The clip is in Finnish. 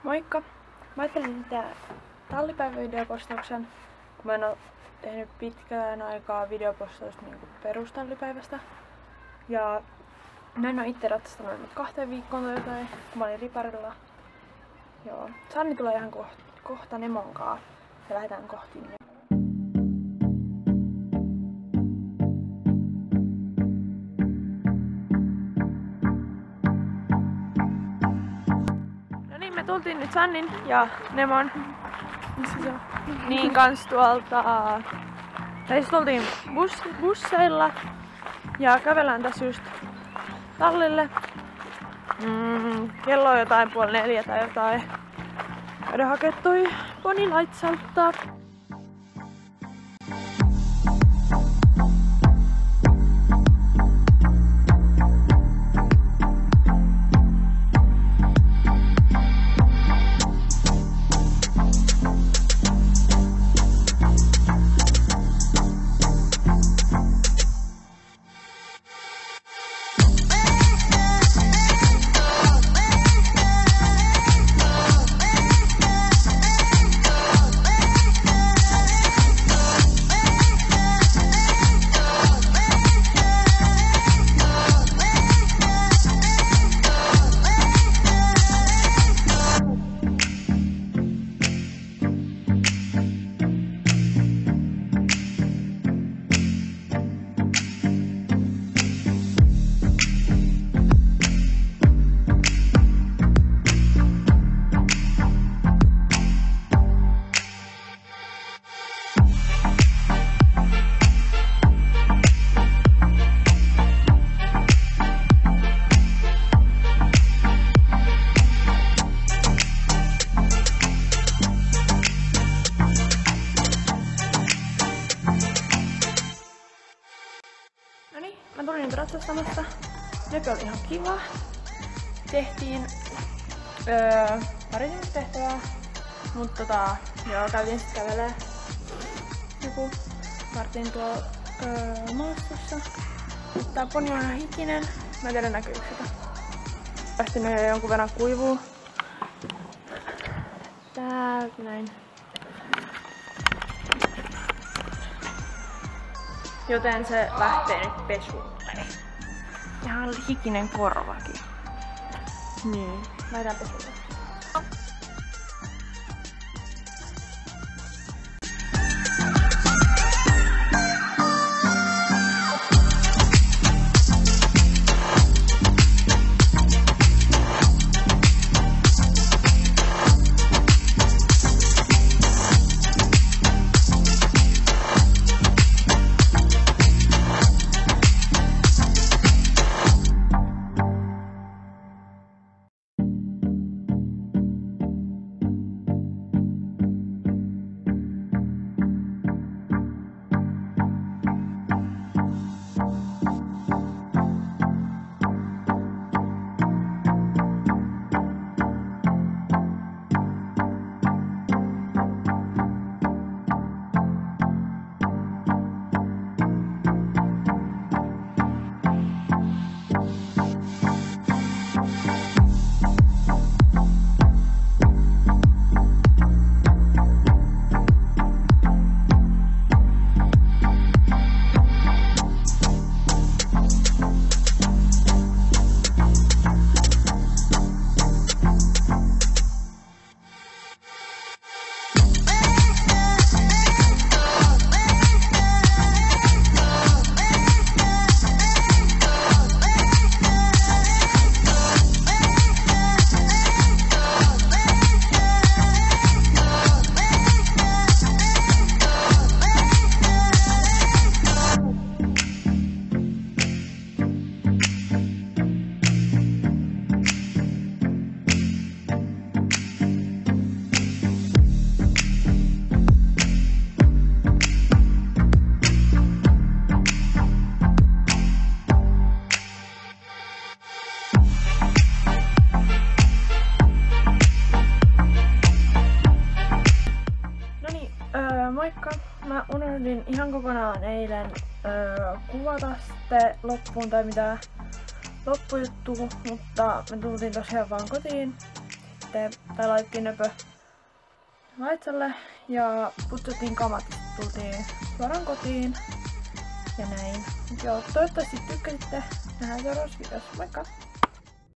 Moikka! Mä ajattelin tehdä tallipäivävideopostauksen, kun mä en oo tehnyt pitkään aikaa videopostausta niinku perustallipäivästä. Ja mä en oo itse ratsastanut nyt 2 viikkoon tai jotain, kun mä olin riparilla. Joo. Sanni tulee ihan kohta Nemonkaan ja lähdetään kohti Nemoa. Me tultiin nyt Sannin ja Nemon niin kans tuolta, tai siis tultiin busseilla ja kävellään tässä just tallille. Kello on jotain 3:30 tai jotain. Käydään hakemaan toi Bonnie Lightsalta. Mä tulin nyt ratsastamasta. Nöpö oli ihan kiva. Tehtiin pari tehtävää, mutta joo, käytiin sit kävelee joku vartin tuolla maastossa. Tää poni on ihan hikinen. Mä en tiedä näkyykö sitä. Lähtinyt jo jonkun verran kuivuu. Täältä näin. Joten se lähtee nyt pesulle. Ihan hikinen korvakin. Niin, lähdetään pesulle. Moikka! Mä unohdin ihan kokonaan eilen kuvata sitten loppuun tai mitään loppujuttua, mutta me tultiin tosiaan vaan kotiin. sitten, tai laitettiin nöpö laitsalle ja putsattiin kamat, tultiin suoraan kotiin ja näin. Joo, toivottavasti tykkäsitte. Nähdään seuraavassa videossa. Moikka!